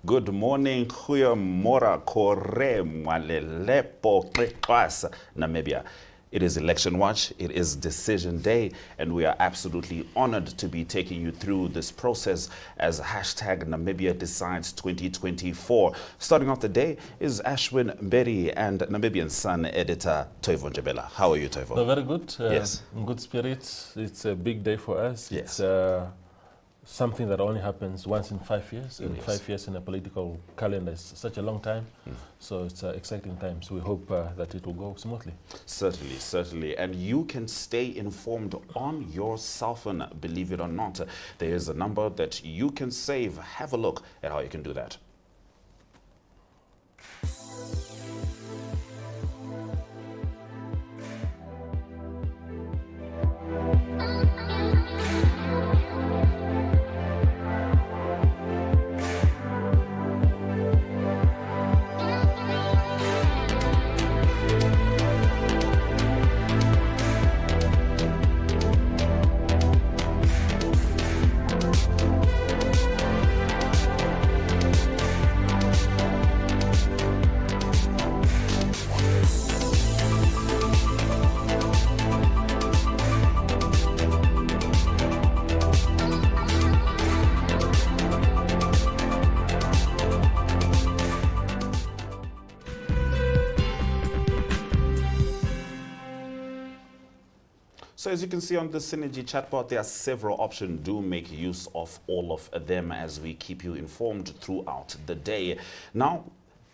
Good morning, Goeiemorgen, Kore Mwalelepo Qeqwasa, Namibia. It is Election Watch, it is Decision Day, and we are absolutely honored to be taking you through this process as hashtag Namibia Decides 2024. Starting off the day is Ashwin Mberi and Namibian Sun editor Otjozondjupa. How are you, Toivo? No, very good. Yes. In good spirits. It's a big day for us. Yes. It's something that only happens once in 5 years, and Yes. 5 years in a political calendar is such a long time. So it's exciting times. We hope that it will go smoothly. Certainly, certainly. And you can stay informed on your cell phone, believe it or not. There is a number that you can save. Have a look at how you can do that. So as you can see on the Synergy chatbot, there are several options. Do make use of all of them as we keep you informed throughout the day. Now,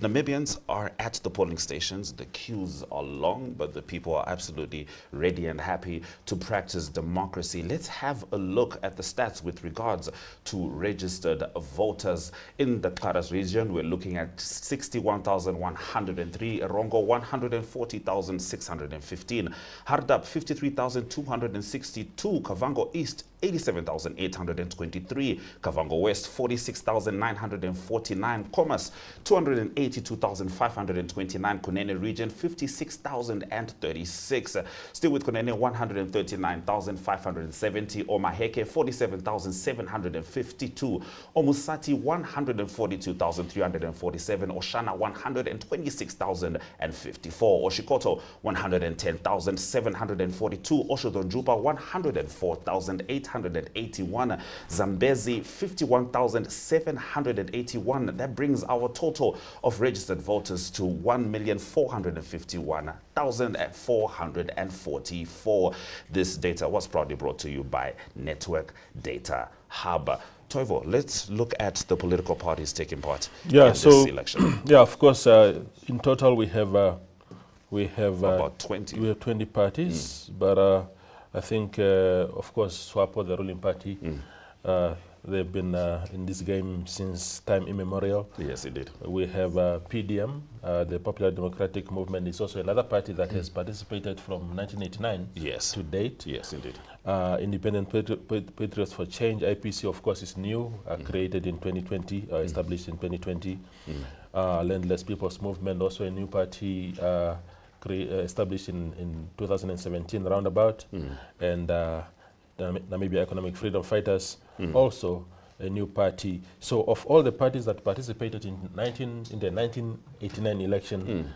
Namibians are at the polling stations. The queues are long, but the people are absolutely ready and happy to practice democracy. Let's have a look at the stats with regards to registered voters in the Khomas region. We're looking at 61,103, Erongo 140,615, Hardap 53,262, Kavango East 87,823, Kavango West 46,949, Khomas 282,529, Kunene region 56,036, still with Kunene 139,570, Omaheke 47,752, Omusati 142,347, Oshana 126,054, Oshikoto 110,742, Otjozondjupa 104,881, Zambezi 51,781. That brings our total of registered voters to 1,451,444. This data was proudly brought to you by Network Data Hub. Toivo, let's look at the political parties taking part in this election. Yeah, of course, in total we have about 20. We have 20 parties, but I think, of course, SWAPO, the ruling party, they've been in this game since time immemorial. Yes, indeed. We have PDM, the Popular Democratic Movement, is also another party that has participated from 1989 to date. Yes, indeed. Independent Patriots for Change, IPC, of course, is new, created in 2020, established in 2020. Landless People's Movement, also a new party, established in 2017 roundabout, and Namibia Economic Freedom Fighters, also a new party. So of all the parties that participated in the 1989 election,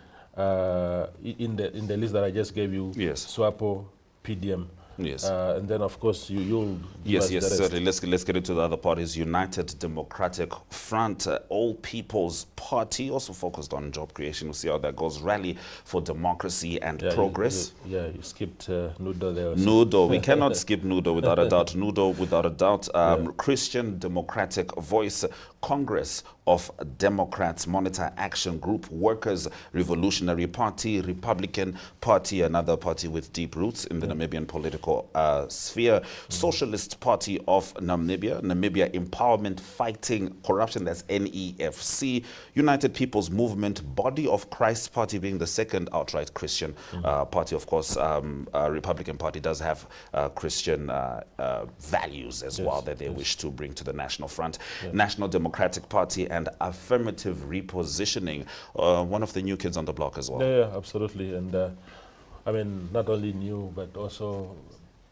in the list that I just gave you, SWAPO, PDM. Yes. And then, of course, you'll... Yes, certainly. Let's get into the other parties. United Democratic Front, All People's Party, also focused on job creation. We'll see how that goes. Rally for Democracy and Progress. You skipped Nudo there. Also. Nudo. We cannot skip Nudo without a doubt. Nudo without a doubt. Christian Democratic Voice, Congress of Democrats, Monitor Action Group, Workers Revolutionary Party, Republican Party, another party with deep roots in the Namibian political sphere, Socialist Party of Namibia, Namibia Empowerment Fighting Corruption, that's NEFC, United People's Movement, Body of Christ Party being the second outright Christian party. Of course, Republican Party does have Christian values as well that they wish to bring to the National Front. National Democratic Party and Affirmative Repositioning, one of the new kids on the block as well. Yeah, absolutely. And I mean, not only new, but also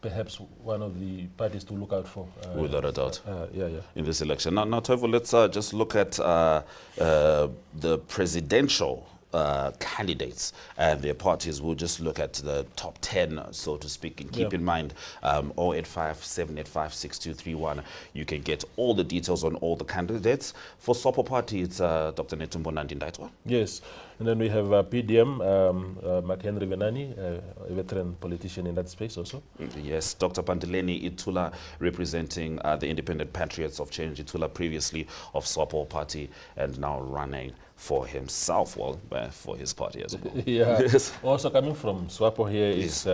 perhaps one of the parties to look out for. Without a doubt. In this election. Now Toivo, let's just look at the presidential candidates and their parties. We'll just look at the top 10, so to speak, and keep in mind 085-785-6231. You can get all the details on all the candidates. For SWAPO Party, it's Dr. Netumbo Nandi-Ndaitwah. Yes, and then we have PDM, McHenry Venani, a veteran politician in that space also. Yes, Dr. Pandeleni Itula, representing the Independent Patriots of Change. Itula previously of SWAPO Party and now running for himself, well, for his party as well. Yes. Also coming from SWAPO here is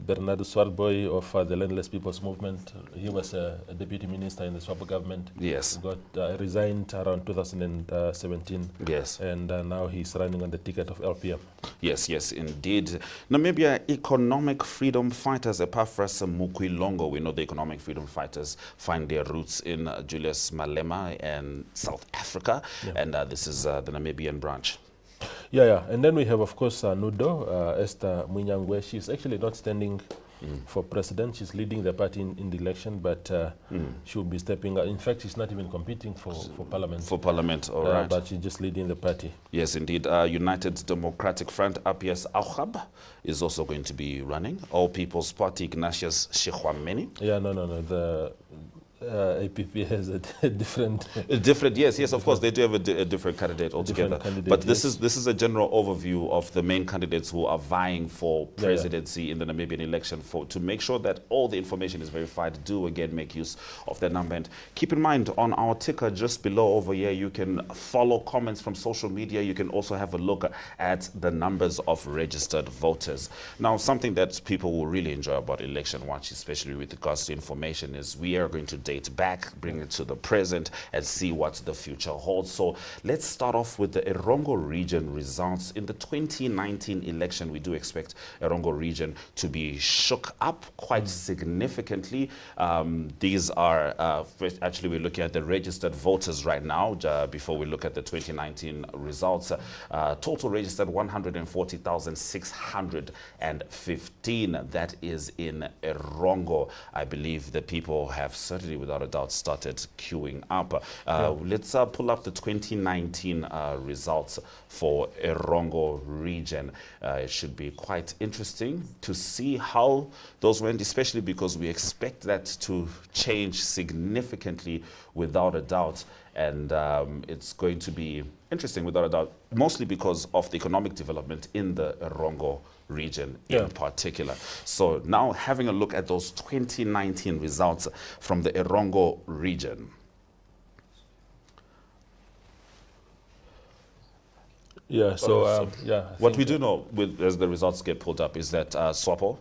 Bernardo Swartboy of the Landless People's Movement. He was a deputy minister in the SWAPO government. Yes. Got resigned around 2017. Yes. And now he's running on the ticket of LPM. Yes, indeed. Namibia economic freedom fighters, Epaphras Mukwilongo. We know the economic freedom fighters find their roots in Julius Malema and South Africa. And this is the Namibian branch. And then we have, of course, Nudo, Esther Munyangwe. She's actually not standing for president. She's leading the party in the election, but she'll be stepping out. In fact, she's not even competing for parliament. For parliament, all right. But she's just leading the party. Yes, indeed. United Democratic Front, Apias Auhab, is also going to be running. All People's Party, Ignatius Shihwameni. No. The APP has a different... yes, of course, they do have a different candidate altogether. But this is a general overview of the main candidates who are vying for presidency in the Namibian election, to make sure that all the information is verified. Do again make use of their number. And keep in mind, on our ticker just below over here, you can follow comments from social media. You can also have a look at the numbers of registered voters. Now, something that people will really enjoy about Election Watch, especially with regards to information, is we are going to date back, bring it to the present, and see what the future holds. So let's start off with the Erongo region results. In the 2019 election, we do expect Erongo region to be shook up quite significantly. These are, actually we're looking at the registered voters right now, before we look at the 2019 results. Total registered 140,615. That is in Erongo. I believe the people have certainly, without a doubt, started queuing up. Let's pull up the 2019 results for Erongo region. It should be quite interesting to see how those went, especially because we expect that to change significantly, without a doubt. And it's going to be interesting, without a doubt, mostly because of the economic development in the Erongo region in particular. So now having a look at those 2019 results from the Erongo region. What we do know, as the results get pulled up, is that SWAPO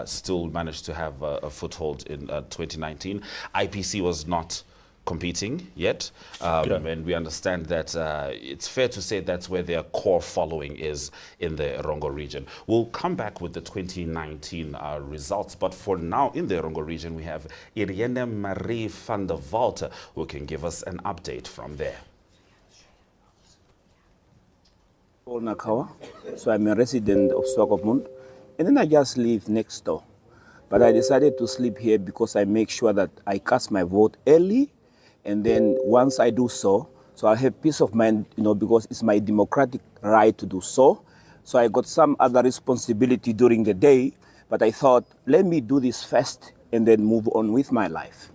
still managed to have a foothold in 2019. IPC was not competing yet, and we understand that it's fair to say that's where their core following is in the Erongo region. We'll come back with the 2019 results, but for now in the Erongo region we have Irene Marie van der Walt, who can give us an update from there. Nakawa, so I'm a resident of Swakopmund, and then I just live next door. But I decided to sleep here because I make sure that I cast my vote early, and then once I do so I have peace of mind, because it's my democratic right to do so. So I got some other responsibility during the day, but I thought, let me do this first and then move on with my life.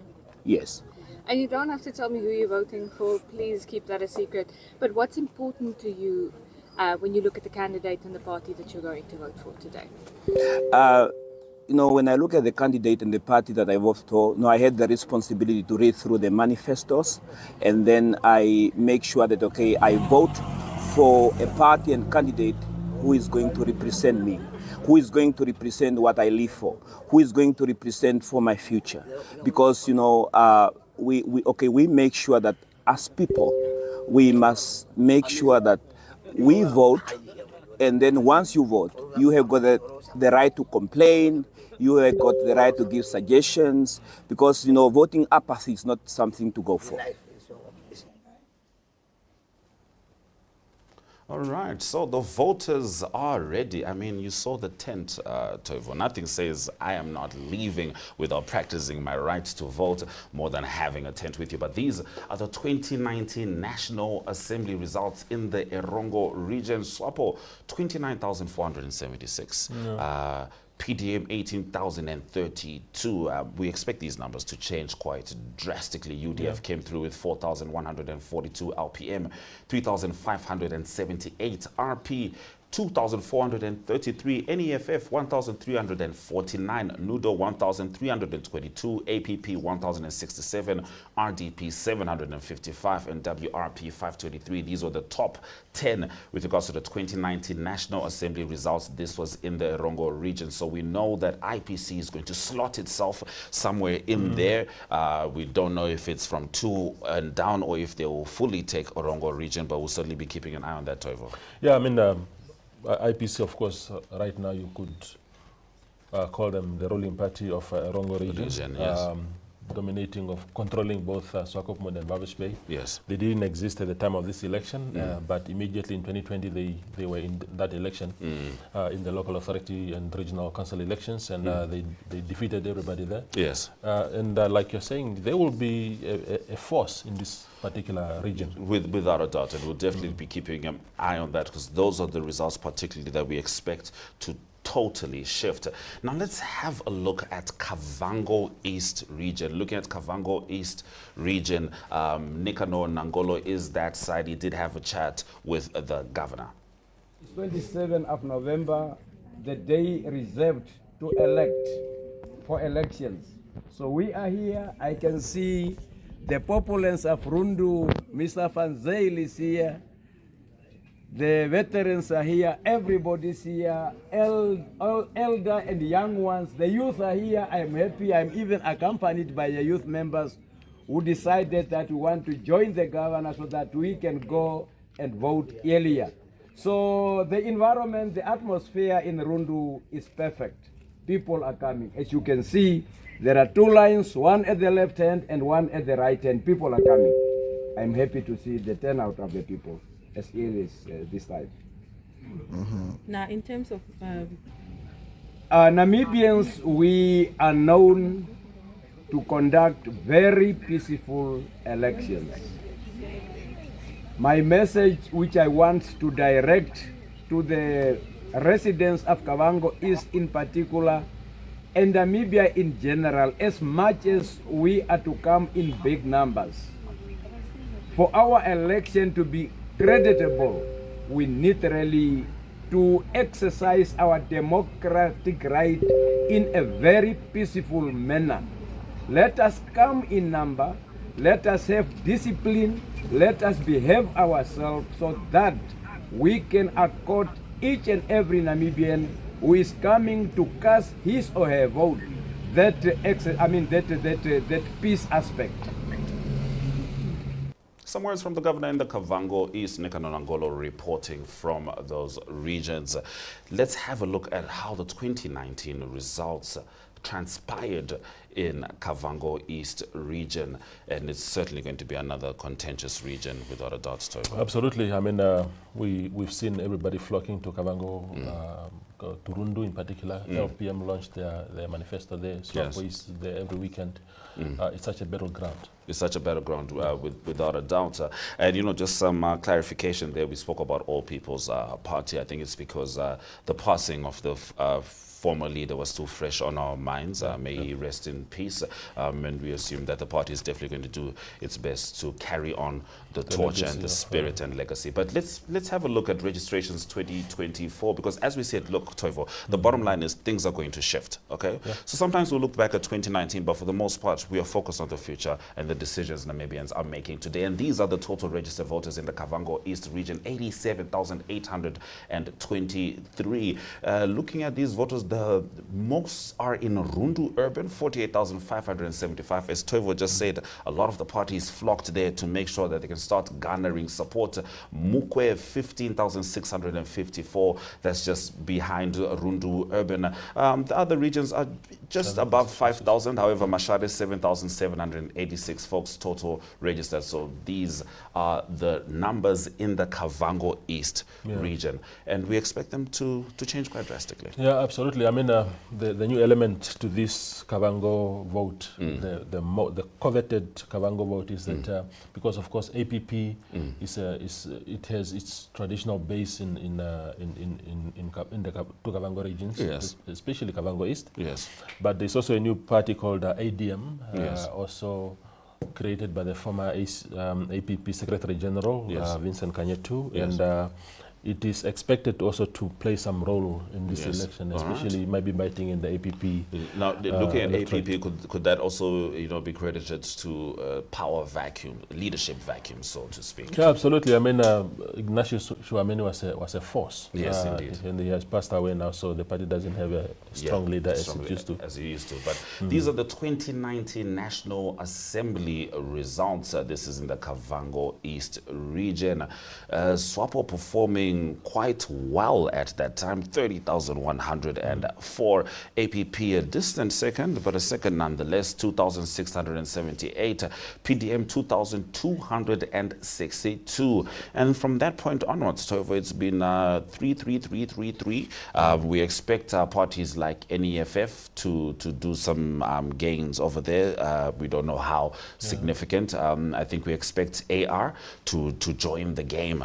Yes. And you don't have to tell me who you're voting for. Please keep that a secret. But what's important to you when you look at the candidate and the party that you're going to vote for today? When I look at the candidate and the party that I vote for, I had the responsibility to read through the manifestos, and then I make sure that, I vote for a party and candidate who is going to represent me, who is going to represent what I live for, who is going to represent for my future. Because, we make sure that as people, we must make sure that we vote, and then once you vote, you have got the right to complain, you have got the right to give suggestions, because, voting apathy is not something to go for. All right, so the voters are ready. I mean, you saw the tent, Toivo. Nothing says I am not leaving without practicing my right to vote more than having a tent with you. But these are the 2019 National Assembly results in the Erongo region. SWAPO, 29,476. PDM 18,032. We expect these numbers to change quite drastically. UDF came through with 4,142, LPM 3,578, RP 2,433, NEFF 1,349, NUDO 1,322, APP 1,067, RDP 755, and WRP 523. These were the top 10 with regards to the 2019 National Assembly results. This was in the Erongo region. So we know that IPC is going to slot itself somewhere in there. We don't know if it's from 2 and down or if they will fully take Erongo region, but we'll certainly be keeping an eye on that, Toivo. Yeah, I mean, IPC, of course, right now you could call them the ruling party of Erongo region, yes. Dominating of controlling both Swakopmund and Babish Bay. Yes. They didn't exist at the time of this election, but immediately in 2020 they were in that election in the local authority and regional council elections, and they defeated everybody there. Yes. And like you're saying, they will be a force in this particular region. Without a doubt, and we'll definitely be keeping an eye on that, because those are the results particularly that we expect to totally shift. Now let's have a look at Kavango East region. Looking at Kavango East region, Nikano Nangolo is that side. He did have a chat with the governor. It's 27th of November, the day reserved to elect for elections. So we are here. I can see the populace of Rundu, Mr. Fanzail is here. The veterans are here, everybody's here, elder and young ones. The youth are here. I'm happy. I'm even accompanied by the youth members who decided that we want to join the governor so that we can go and vote earlier. So the environment, the atmosphere in Rundu is perfect. People are coming. As you can see, there are 2 lines, one at the left hand and one at the right hand. People are coming. I'm happy to see the turnout of the people as early as this time. Now, in terms of Namibians, we are known to conduct very peaceful elections. My message, which I want to direct to the residents of Kavango East in particular, and Namibia in general, as much as we are to come in big numbers, for our election to be creditable, we need really to exercise our democratic right in a very peaceful manner. Let us come in number, let us have discipline, let us behave ourselves so that we can accord each and every Namibian who is coming to cast his or her vote that peace aspect. Some words from the governor in the Kavango East, Nikano Nangolo, reporting from those regions. Let's have a look at how the 2019 results transpired in Kavango East region, and it's certainly going to be another contentious region without a doubt. Absolutely. I mean, we've seen everybody flocking to Kavango, to Rundu in particular. LPM launched their manifesto there. SWAPO is there every weekend. It's such a battleground. It's such a battleground, without a doubt. And, you know, just some clarification there. We spoke about All People's Party. I think it's because the passing of the former leader was too fresh on our minds. May he rest in peace. And we assume that the party is definitely going to do its best to carry on the torch and the spirit and legacy. But let's have a look at registrations 2024, because as we said, look, Toivo, the bottom line is things are going to shift, okay? So sometimes we'll look back at 2019, but for the most part, we are focused on the future and the decisions Namibians are making today. And these are the total registered voters in the Kavango East region, 87,823. Looking at these voters, the most are in Rundu urban, 48,575. As Toivo just said, a lot of the parties flocked there to make sure that they can start garnering support. Mukwe, 15,654. That's just behind Rundu urban. The other regions are just above 5,000. However, Mashare is 7,786 folks total registered. So these are the numbers in the Kavango East region. And we expect them to change quite drastically. Yeah, absolutely. I mean, the new element to this Kavango vote, the coveted Kavango vote is that because, of course, APP it has its traditional base in the two Kavango regions, especially Kavango East. Yes. But there's also a new party called ADM, Yes. also created by the former APP Secretary General, Vincent Kanyetu, and it is expected also to play some role in this election, especially maybe biting in the APP. Now, looking at APP, could that also, be credited to power vacuum, leadership vacuum, so to speak? Yeah, absolutely. I mean, Ignatius Chouameni was a force. Yes, indeed. And he has passed away now, so the party doesn't have a strong leader as it used to. As it used to. But these are the 2019 National Assembly results. This is in the Kavango East region. SWAPO performing quite well at that time, 30,104. APP a distant second, but a second nonetheless, 2,678. PDM 2,262. And from that point onwards, however, it's been 3. We expect parties like NEFF to do some gains over there. We don't know how significant. I think we expect AR to join the game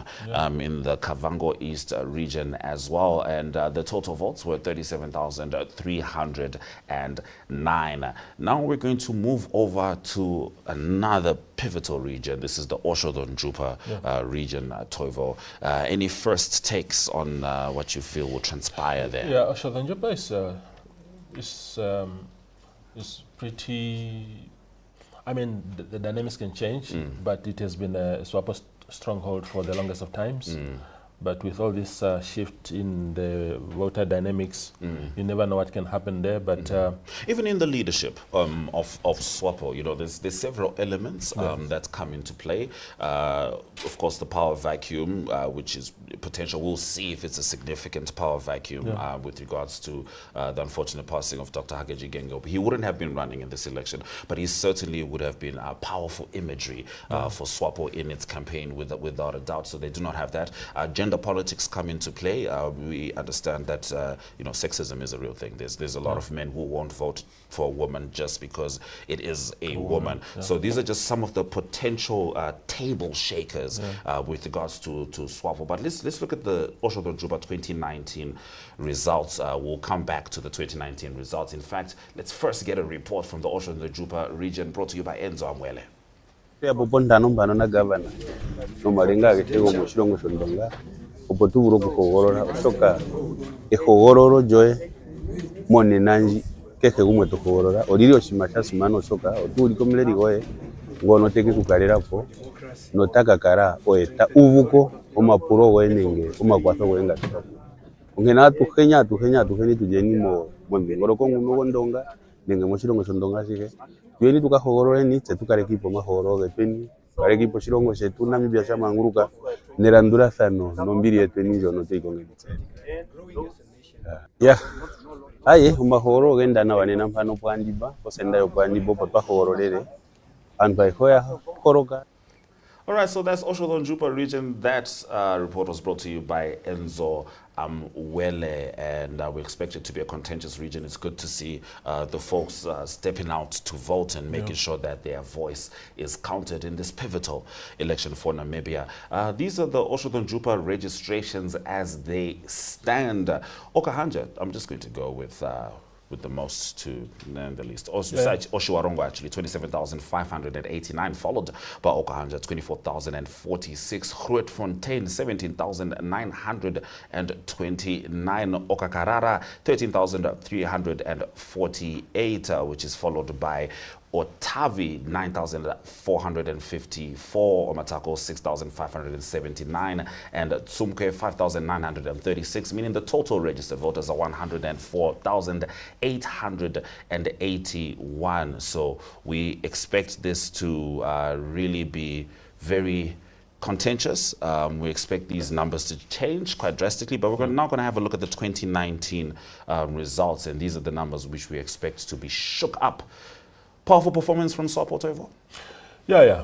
in the Kavango East region as well, and the total votes were 37,309. Now we're going to move over to another pivotal region. This is the Otjozondjupa region, Toivo. Any first takes on what you feel will transpire there? Yeah, Otjozondjupa is pretty. I mean, the dynamics can change, but it has been a SWAPO stronghold for the longest of times. But with all this shift in the voter dynamics, you never know what can happen there. But even in the leadership of SWAPO, there's several elements that come into play. Of course, the power vacuum, which is potential. We'll see if it's a significant power vacuum with regards to the unfortunate passing of Dr. Hageji Gengo. He wouldn't have been running in this election, but he certainly would have been a powerful imagery for SWAPO in its campaign, without a doubt. So they do not have that. Gender politics come into play. We understand that sexism is a real thing. There's a lot of men who won't vote for a woman just because it is a woman. So these are just some of the potential table shakers with regards to SWAPO. But let's look at the Otjozondjupa 2019 results. We'll come back to the 2019 results. In fact, let's first get a report from the Otjozondjupa region, brought to you by Enzo Amwele. Popontano mbano na governor no marenga getego mushilongo shondonga opotuburo kukogorora osoka ekogororo joy mone nanji keke gumwe tokogorora oriri oshimasha simano osoka oturi komleri goye ngono teke kukarera po notaka kara oeta uvuko omapuro goenenge omakwazo goenga toko ongena tuhenya tujeni mo mbengoro kongu no ndonga nenge mushilongo shondonga sike tuyeni tukahogorore ni tukare kipo mahoro getweni kare kipo shilongo shetu Namibia shamanguruka nerandura thano nombiri etweni jono teikongelitse aye umahoro genda na banena mpano pwandiba osenda yo pwandibo papa hogororere anbai hoya horoka. All right, so that's Otjozondjupa region. That report was brought to you by Enzo Amwele, and we expect it to be a contentious region. It's good to see the folks stepping out to vote and making sure that their voice is counted in this pivotal election for Namibia. These are the Otjozondjupa registrations as they stand. Okahanja, I'm just going to go with the most to the least. Oshiwarongo actually 27,589, followed by Okahanja 24,046, Grootfontein 17,929, Okakarara 13,348, which is followed by Otavi 9,454, Omatako 6,579, and Tsumke 5,936, meaning the total registered voters are 104,881. So we expect this to really be very contentious. We expect these numbers to change quite drastically, but we're now going to have a look at the 2019 results, and these are the numbers which we expect to be shook up. Powerful performance from SWAPO, Toivo? Yeah.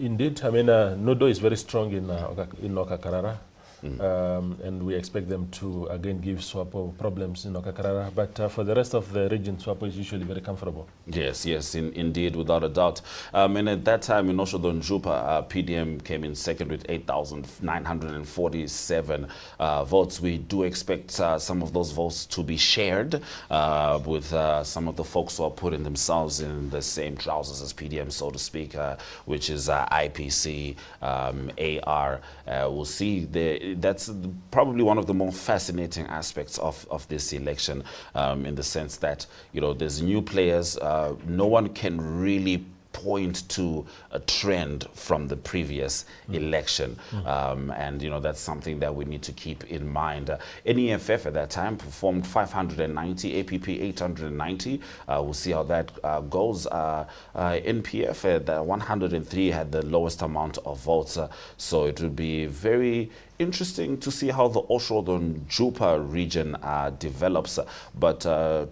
Indeed. I mean, Nudo is very strong in Okakarara. And we expect them to again give SWAPO problems in Okakarara, but for the rest of the region, SWAPO is usually very comfortable. Yes, indeed, without a doubt. And at that time in Otjozondjupa, PDM came in second with 8,947 votes. We do expect some of those votes to be shared with some of the folks who are putting themselves in the same trousers as PDM, so to speak, which is IPC, AR. We'll see that's probably one of the more fascinating aspects of this election, in the sense that, you know, there's new players. No one can really point to a trend from the previous election. And, you know, that's something that we need to keep in mind. NEFF at that time performed 590, APP 890. We'll see how that goes. NPF at 103 had the lowest amount of votes. So it will be very interesting to see how the Otjozondjupa region develops. But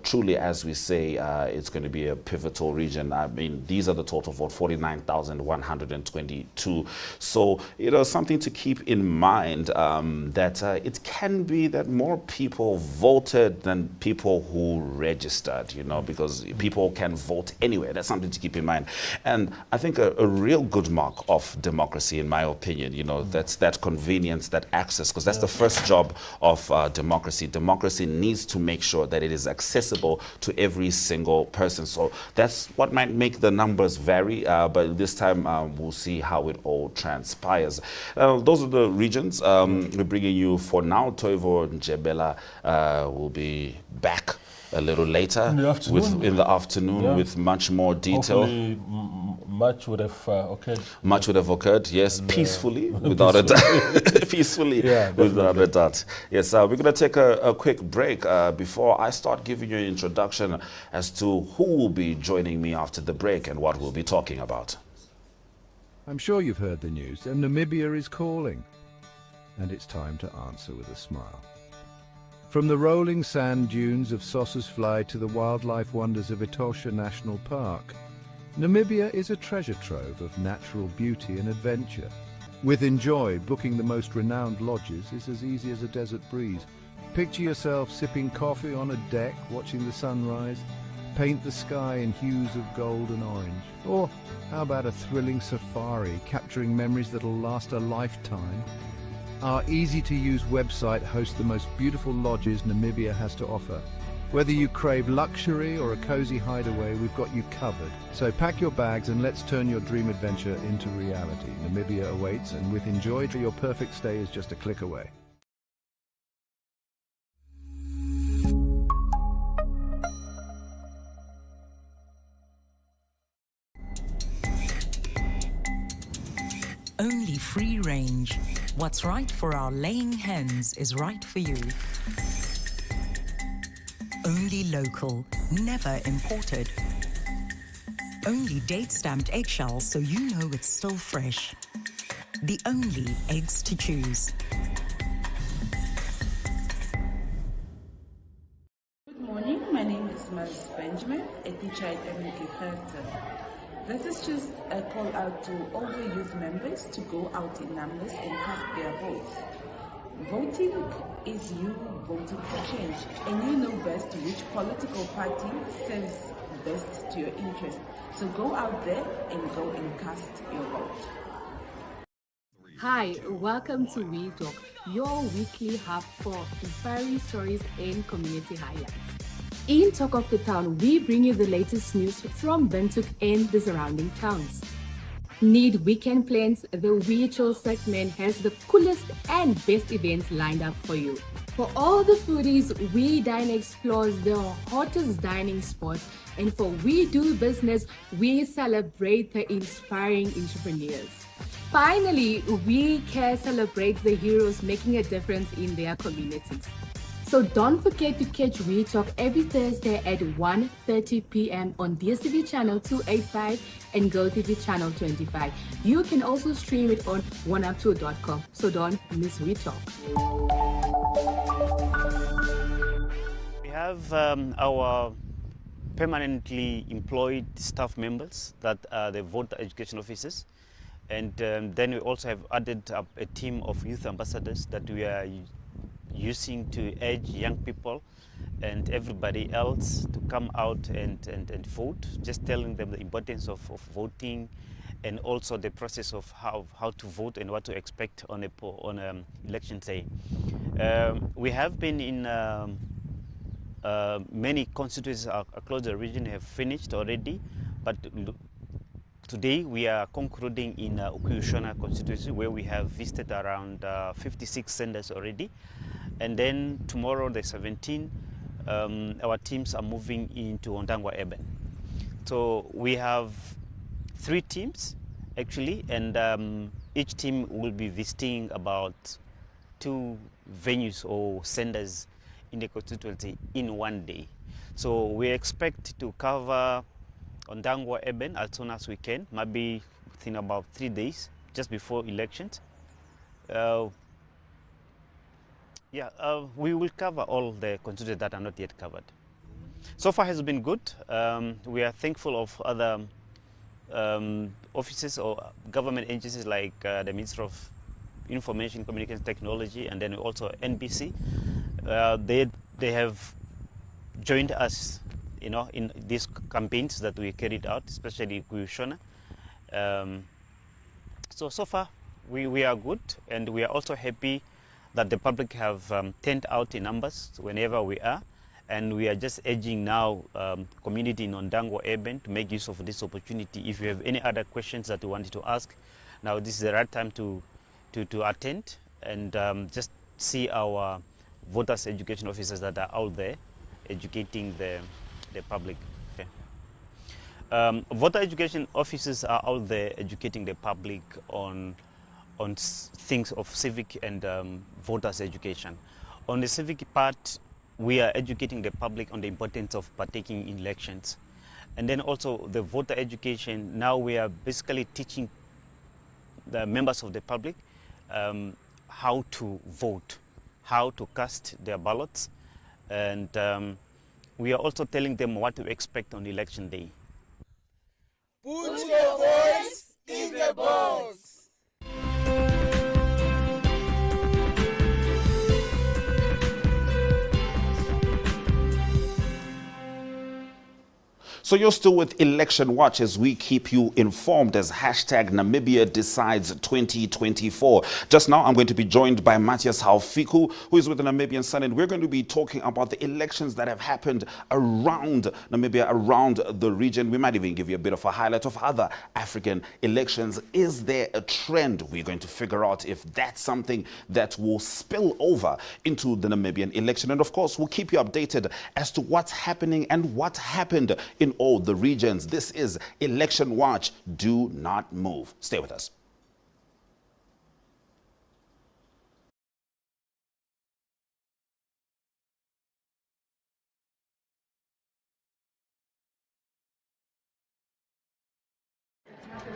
truly, as we say, it's going to be a pivotal region. I mean, these are the total vote, 49,122. So, you know, something to keep in mind, that it can be that more people voted than people who registered, you know, because people can vote anywhere. That's something to keep in mind. And I think a real good mark of democracy, in my opinion, you know, that's that convenience, that access, because that's the first job of democracy. Democracy needs to make sure that it is accessible to every single person. So that's what might make the numbers vary, but this time we'll see how it all transpires. Those are the regions we're bringing you for now. Toivo Njebela will be back a little later in the afternoon, with much more detail. Hopefully, much would have occurred. Much would have occurred, yes, peacefully, without a doubt. Peacefully, without a doubt. Yes, we're going to take a quick break before I start giving you an introduction as to who will be joining me after the break and what we'll be talking about. I'm sure you've heard the news, and Namibia is calling. And it's time to answer with a smile. From the rolling sand dunes of Sossusvlei to the wildlife wonders of Etosha National Park, Namibia is a treasure trove of natural beauty and adventure. With Enjoy, booking the most renowned lodges is as easy as a desert breeze. Picture yourself sipping coffee on a deck, watching the sunrise. Paint the sky in hues of gold and orange. Or how about a thrilling safari, capturing memories that'll last a lifetime? Our easy-to-use website hosts the most beautiful lodges Namibia has to offer. Whether you crave luxury or a cozy hideaway, we've got you covered. So pack your bags and let's turn your dream adventure into reality. Namibia awaits, and with Enjoy, your perfect stay is just a click away. Only free range. What's right for our laying hens is right for you. Only local, never imported. Only date-stamped eggshells, so you know it's still fresh. The only eggs to choose. Good morning, my name is Ms. Benjamin, a teacher at MK Khartoum. This is just a call out to all the youth members to go out in numbers and cast their votes. Voting is you voting for change, and you know best which political party serves best to your interest. So go out there and go and cast your vote. Hi, welcome to We Talk, your weekly hub for inspiring stories and community highlights. In Talk of the Town, we bring you the latest news from Windhoek and the surrounding towns. Need weekend plans? The We Chill segment has the coolest and best events lined up for you. For all the foodies, We Dine explores the hottest dining spots, and for We Do Business, we celebrate the inspiring entrepreneurs. Finally, We Care celebrates the heroes making a difference in their communities. So don't forget to catch We Talk every Thursday at 1:30 p.m. on DSTV channel 285 and GoTV channel 25. You can also stream it on oneup2.com. So don't miss We Talk. We have our permanently employed staff members that are the voter education officers. And then we also have added up a team of youth ambassadors that we are using to urge young people and everybody else to come out and vote, just telling them the importance of voting and also the process of how to vote and what to expect on election day. We have been in many constituencies across the region have finished already, but today we are concluding in Oshikoto constituency where we have visited around 56 centers already. And then tomorrow, the 17th, our teams are moving into Ondangwa Urban. So we have 3 teams actually, and each team will be visiting about 2 venues or centers in the constituency in one day. So we expect to cover Ondangwa Urban as soon as we can, maybe within about 3 days, just before elections. We will cover all the constituencies that are not yet covered. So far has been good. We are thankful of other offices or government agencies like the Ministry of Information, Communication Technology, and then also NBC. They have joined us, in these campaigns that we carried out, especially Khomas. So far we are good, and we are also happy that the public have turned out in numbers whenever we are, and we are just urging now community in Ondangwa Urban to make use of this opportunity. If you have any other questions that you wanted to ask, now this is the right time to attend and just see our voters education officers that are out there educating the public. Okay. Voter education officers are out there educating the public on things of civic and voters education. On the civic part, we are educating the public on the importance of partaking in elections. And then also the voter education, now we are basically teaching the members of the public how to vote, how to cast their ballots, and we are also telling them what to expect on election day. Put your voice in the box. So you're still with Election Watch as we keep you informed as hashtag Namibia decides 2024. Just now, I'm going to be joined by Matthias Haufiku, who is with the Namibian Sun, and we're going to be talking about the elections that have happened around Namibia, around the region. We might even give you a bit of a highlight of other African elections. Is there a trend? We're going to figure out if that's something that will spill over into the Namibian election. And of course, we'll keep you updated as to what's happening and what happened in all the regions. This is Election Watch. Do not move. Stay with us.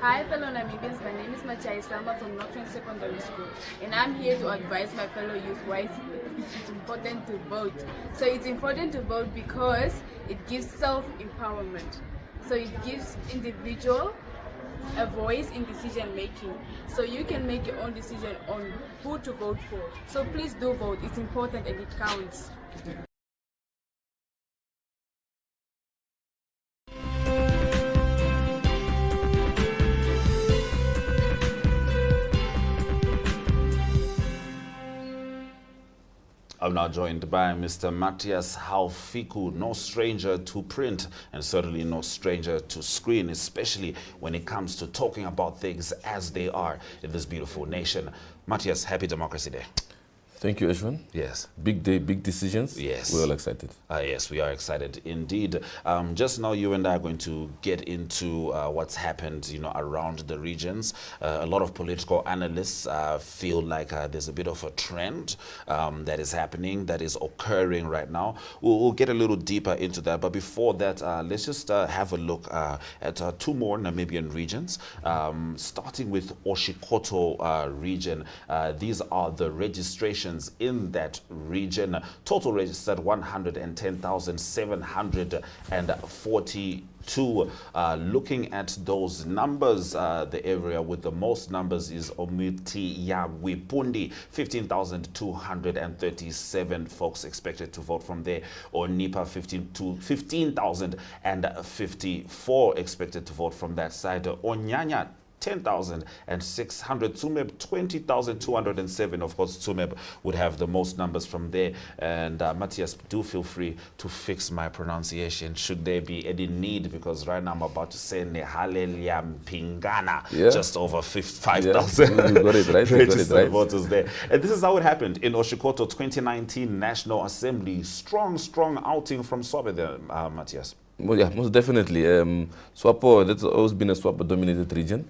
Hi fellow Namibians, my name is Machai Samba from Northern Secondary School, and I'm here to advise my fellow youth why it's important to vote. So it's important to vote because it gives self-empowerment. So it gives individual a voice in decision making. So you can make your own decision on who to vote for. So please do vote, it's important and it counts. I'm now joined by Mr. Matthias Haufiku, no stranger to print and certainly no stranger to screen, especially when it comes to talking about things as they are in this beautiful nation. Matthias, happy Democracy Day. Thank you, Ashwin. Yes. Big day, big decisions. Yes. We're all excited. Yes, we are excited indeed. Just now, you and I are going to get into what's happened, around the regions. A lot of political analysts feel like there's a bit of a trend that is happening, that is occurring right now. We'll get a little deeper into that. But before that, let's just have a look at two more Namibian regions, starting with Oshikoto region. These are the registrations in that region. Total registered 110,742. Looking at those numbers, the area with the most numbers is Omuti-Yaguipundi, 15,237 folks expected to vote from there. Onipa, 15,054 expected to vote from that side. Onyanya, 10,600. Tsumeb, 20,207. Of course, Tsumeb would have the most numbers from there. And Matthias, do feel free to fix my pronunciation should there be any need, because right now I'm about to say Nehalelia Mpingana, just over 5,000 You got it right. registered voters there. And this is how it happened in Oshikoto 2019 National Assembly. Strong outing from Swabe there, Matthias. Well, yeah, most definitely. SWAPO, that's always been a SWAPO-dominated region.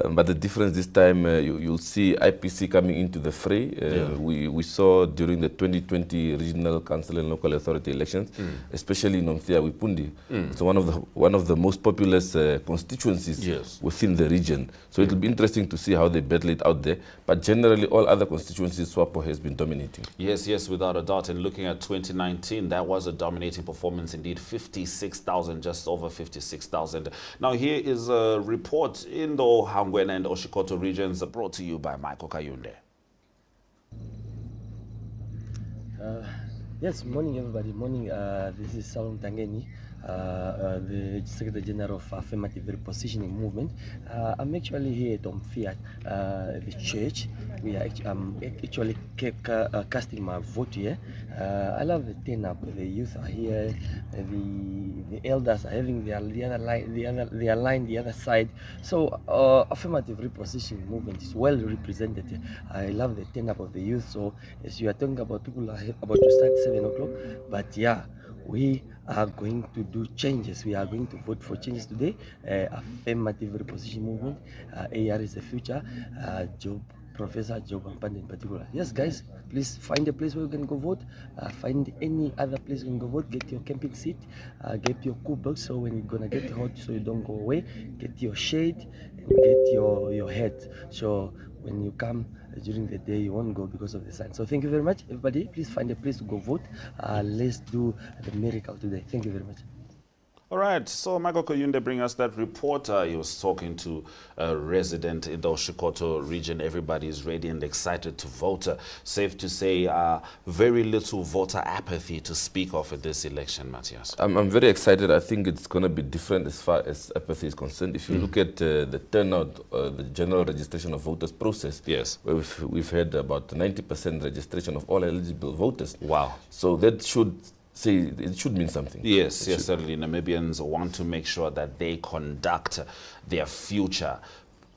But the difference this time, you'll see IPC coming into the fray. We saw during the 2020 regional council and local authority elections, especially in Omuti-Yaguipundi. It's one of the most populous constituencies within the region. So it'll be interesting to see how they battle it out there. But generally, all other constituencies, SWAPO has been dominating. Yes, without a doubt. And looking at 2019, that was a dominating performance indeed. 56,000, just over 56,000. Now here is a report in the Hangwena and Oshikoto regions brought to you by Michael Kayunde. Yes, morning everybody. Morning, this is Salom Tangeni, the Secretary General of Affirmative Repositioning Movement. I'm actually here at Omfiat, the church. We are actually casting my vote here. I love the turnout. The youth are here. The elders are having their line the other side. So affirmative repositioning movement is well represented. I love the turnout of the youth. So as you are talking about, people are about to start 7 o'clock, but yeah, we are going to do changes. We are going to vote for changes today. Affirmative repositioning movement. AR is the future. Professor Job Mpande in particular. Yes, guys, please find a place where you can go vote. Find any other place you can go vote. Get your camping seat. Get your cool box so when it's gonna get hot, so you don't go away. Get your shade and get your hat. So when you come during the day, you won't go because of the sun. So thank you very much, everybody. Please find a place to go vote. Let's do the miracle today. Thank you very much. All right, so Michael Koyunde bring us that report. He was talking to a resident in the Oshikoto region. Everybody is ready and excited to vote. Safe to say, very little voter apathy to speak of at this election, Matthias. I'm very excited. I think it's going to be different as far as apathy is concerned. If you look at the turnout, the general registration of voters process, where we've had about 90% registration of all eligible voters. Wow. So that should say it should mean something. Yes, certainly. Namibians want to make sure that they conduct their future.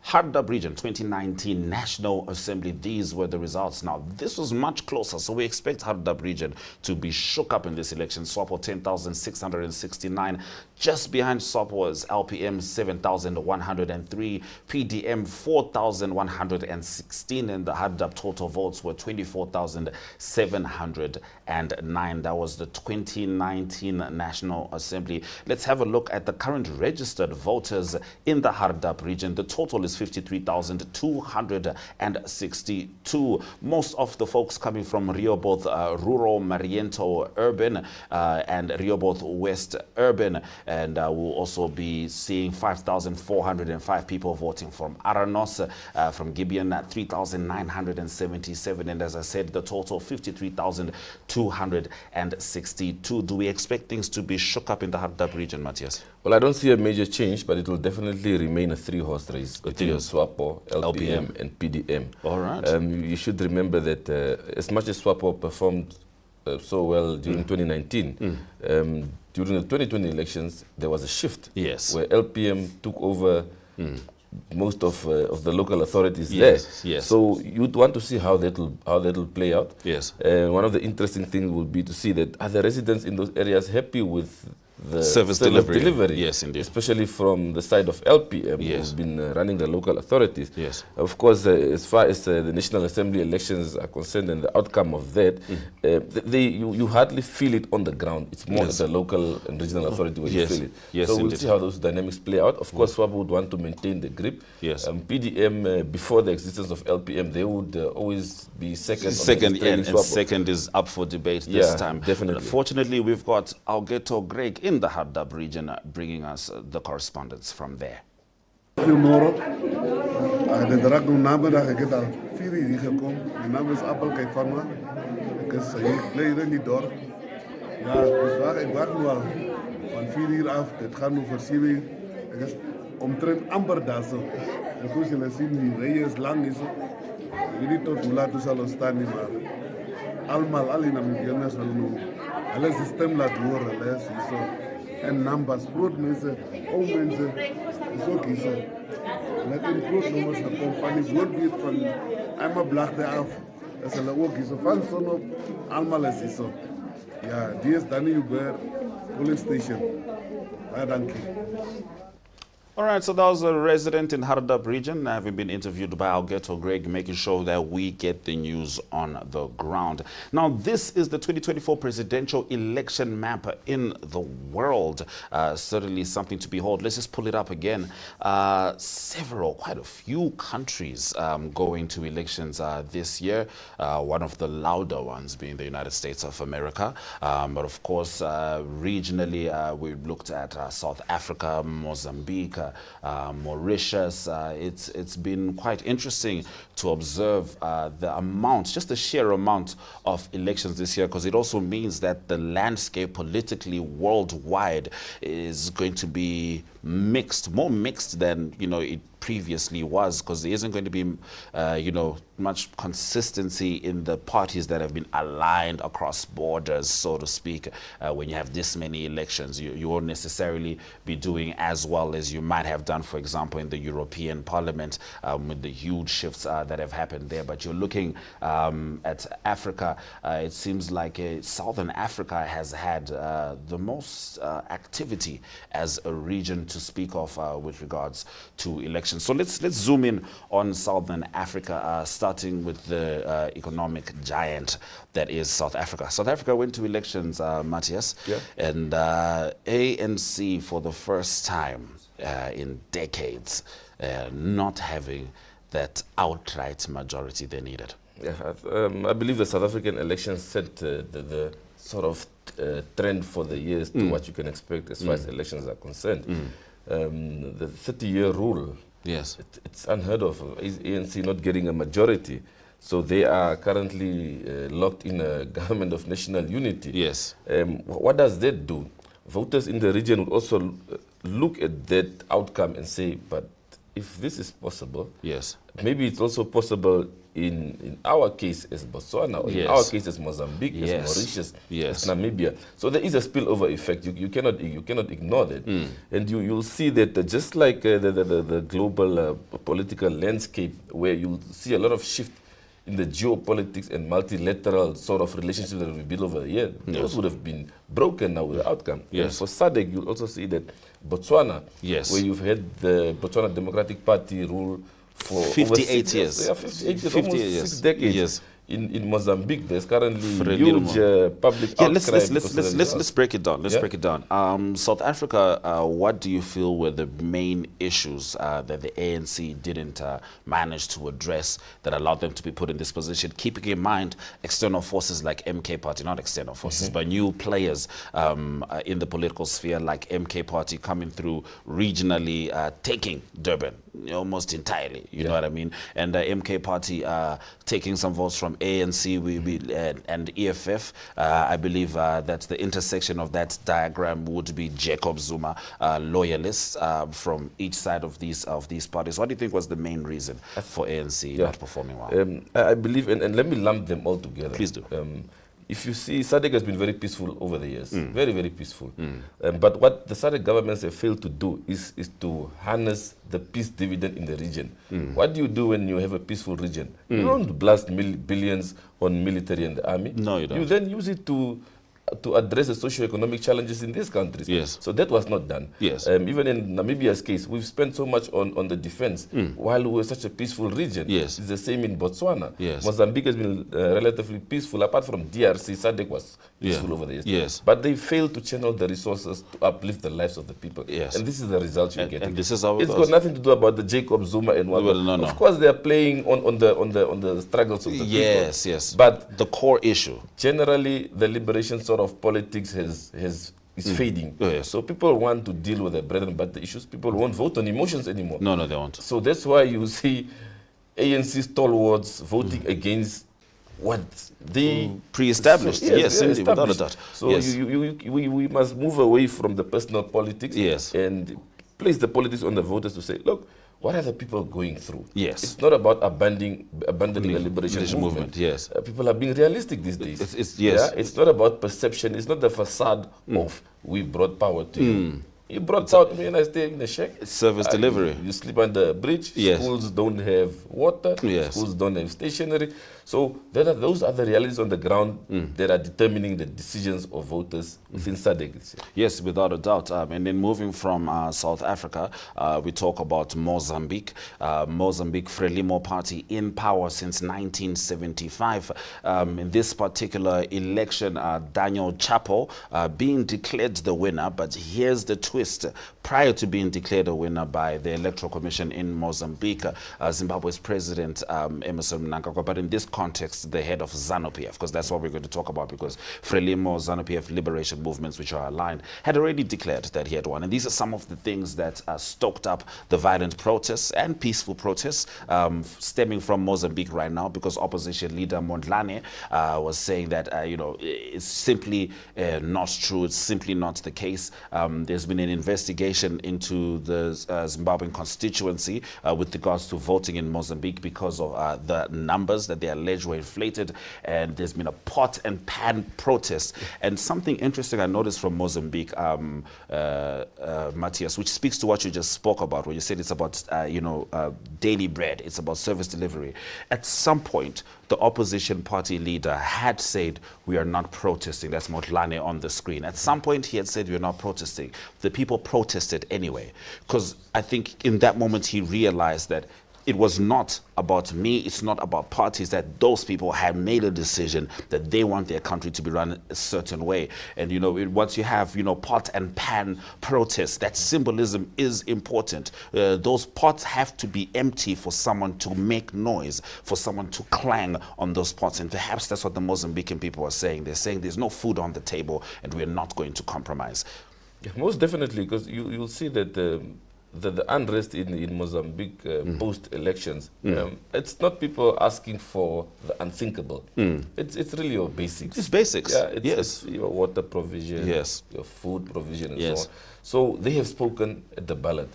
Hardap region 2019 National Assembly, these were the results. Now, this was much closer, so we expect Hardap region to be shook up in this election. SWAPO 10,669. Just behind SWAPO was LPM 7,103, PDM 4,116, and the Hardap total votes were 24,709. That was the 2019 National Assembly. Let's have a look at the current registered voters in the Hardap region. The total is 53,262. Most of the folks coming from Rehoboth Rural, Mariento Urban, and Rehoboth West Urban. And we'll also be seeing 5,405 people voting from Aranos, from Gibeon, 3,977. And as I said, the total 53,262. Do we expect things to be shook up in the Hardap region, Matthias? Well, I don't see a major change, but it will definitely remain a three-horse race between SWAPO, LPM, and PDM. All right. You should remember that as much as SWAPO performed so well during 2019, during the 2020 elections, there was a shift where LPM took over most of the local authorities Yes, there. yes. So you'd want to see how that'll play out. Yes. One of the interesting things will be to see that are the residents in those areas happy with the Service delivery. Yes, indeed. Especially from the side of LPM, Yes. who've been running the local authorities. Yes. Of course, as far as the National Assembly elections are concerned and the outcome of that, you hardly feel it on the ground. It's more Yes. at the local and regional authority where Yes. you feel it. Yes, so we'll indeed. see how those dynamics play out. Of course, SWAPO would want to maintain the grip. Yes. PDM, before the existence of LPM, they would always be second. And second is up for debate this time. Definitely. Fortunately, we've got Algeto Greg in the Hardap region bringing us the correspondence from there. Goedemorgen. De draak doen namiddag. Ik heb al 4 uur hier gekomen. Mijn naam is Appel Kavango. Ik is hier in die dorp. Ja, dus ik wacht nu al van 4 uur af. Het gaat nu voor 7 uur. Ik is omtrent amper daar zo. En zoals jullie zien, die rij is lang. Is ik weet niet tot hoe laat het zal staan, maar allemaal, alle Namibiërs willen nu. Hulle zijn stem laten horen. Hulle is hier zo. En numbers, groot mensen, oude mensen, is ook hier zo. Net in groot nummers gekomen van die woordbuurt van eenmaal blagde af. Dat is hulle ook hier zo. Van zon op, allemaal is hier zo. Ja, die is Danny Hubert, police station. Ja, dank je. All right, so that was a resident in Hardap region, having been interviewed by Algeto Greg, making sure that we get the news on the ground. Now, this is the 2024 presidential election map in the world. Certainly something to behold. Let's just pull it up again. Quite a few countries going to elections this year. One of the louder ones being the United States of America. But of course, regionally, we looked at South Africa, Mozambique, Mauritius. It's been quite interesting to observe the amount, just the sheer amount of elections this year, because it also means that the landscape politically worldwide is going to be mixed, more mixed than it previously was, because there isn't going to be much consistency in the parties that have been aligned across borders, so to speak. When you have this many elections, you won't necessarily be doing as well as you might have done, for example, in the European Parliament, with the huge shifts that have happened there. But you're looking at Africa, it seems like Southern Africa has had the most activity as a region to speak of with regards to elections. So let's zoom in on Southern Africa, starting with the economic giant that is South Africa. South Africa went to elections, Matthias, and ANC for the first time in decades not having that outright majority they needed. Yeah, I believe the South African elections set the sort of trend for the years to what you can expect as far as elections are concerned. The 30-year rule, yes, it's unheard of. ANC not getting a majority, so they are currently locked in a government of national unity. Yes. What does that do? Voters in the region would also look at that outcome and say, but if this is possible, yes, maybe it's also possible in our case as Botswana, or in our case as Mozambique, as Mauritius, as Namibia. So there is a spillover effect. You cannot ignore that. And you'll see that just like the global political landscape, where you'll see a lot of shift in the geopolitics and multilateral sort of relationships that we built over the years, those would have been broken now with the outcome. Yes. And for SADC, you'll also see that Botswana, where you've had the Botswana Democratic Party rule for 58 years. Yeah, 58 years, almost 6 decades. Yes. In Mozambique, there's currently huge public outcry. Let's break it down. Let's break it down. South Africa, what do you feel were the main issues that the ANC didn't manage to address that allowed them to be put in this position, keeping in mind external forces like MK Party, not external forces, but new players in the political sphere like MK Party coming through regionally, taking Durban almost entirely, you know what I mean? And MK Party taking some votes from ANC and EFF. I believe that the intersection of that diagram would be Jacob Zuma loyalists from each side of these parties. What do you think was the main reason for ANC not performing well? I believe, and let me lump them all together. Please do. if you see, SADC has been very peaceful over the years, very, very peaceful. But what the SADC governments have failed to do is to harness the peace dividend in the region. What do you do when you have a peaceful region? You don't blast billions on military and the army. No, you don't. You then use it to address the socio-economic challenges in these countries. Yes. So that was not done. Yes. Even in Namibia's case, we've spent so much on the defense while we were such a peaceful region. Yes. It's the same in Botswana. Yes. Mozambique has been relatively peaceful. Apart from DRC, SADC was peaceful over the years. Yes. But they failed to channel the resources to uplift the lives of the people. Yes. And this is the result you're getting. And this is how it's got nothing to do about the Jacob Zuma and what. Well, no. Of course, they are playing on the struggles of the people. Yes. But the core issue, generally, the liberation sort of politics is fading. Yes. So people want to deal with their brethren, but the issues, people won't vote on emotions anymore. No, they won't. So that's why you see ANC stalwarts voting against what they pre-established. Yes, indeed, without a doubt. So yes. we must move away from the personal politics and place the politics on the voters to say, look, what are the people going through? Yes. It's not about abandoning the liberation movement. Yes. People are being realistic these days. Yes. Yeah? It's not about perception. It's not the facade of we brought power to you. You brought power to me and I stay in the shack. It's service delivery. You sleep under a bridge. Yes. Schools don't have water. Yes. Schools don't have stationery. So those are the realities on the ground that are determining the decisions of voters within SADC. Yes, without a doubt. And then moving from South Africa, we talk about Mozambique. Mozambique Frelimo Party in power since 1975. In this particular election, Daniel Chapo being declared the winner, but here's the twist. Prior to being declared a winner by the Electoral Commission in Mozambique, Zimbabwe's President Emmerson Mnangagwa, but in this context, the head of ZANU-PF, because that's what we're going to talk about, because Frelimo, ZANU-PF liberation movements, which are aligned, had already declared that he had won. And these are some of the things that stoked up the violent protests and peaceful protests stemming from Mozambique right now, because opposition leader Mondlane was saying that, it's simply not true. It's simply not the case. There's been an investigation into the Zimbabwean constituency with regards to voting in Mozambique because of the numbers that they allege were inflated, and there's been a pot and pan protest. And something interesting I noticed from Mozambique, Matthias, which speaks to what you just spoke about, where you said it's about daily bread, it's about service delivery. At some point, the opposition party leader had said, we are not protesting. That's Motlane on the screen. At some point, he had said, we're not protesting. The people protested anyway, because I think in that moment he realized that it was not about me, it's not about parties, that those people had made a decision that they want their country to be run a certain way. And once you have pot and pan protests, that symbolism is important. Those pots have to be empty for someone to make noise, for someone to clang on those pots. And perhaps that's what the Mozambican people are saying. They're saying there's no food on the table and we're not going to compromise. Yeah, most definitely, because you'll see that the unrest in Mozambique post-elections, it's not people asking for the unthinkable. It's really your basics. It's basics. Yeah, it's your water provision, your food provision, and so on. So they have spoken at the ballot,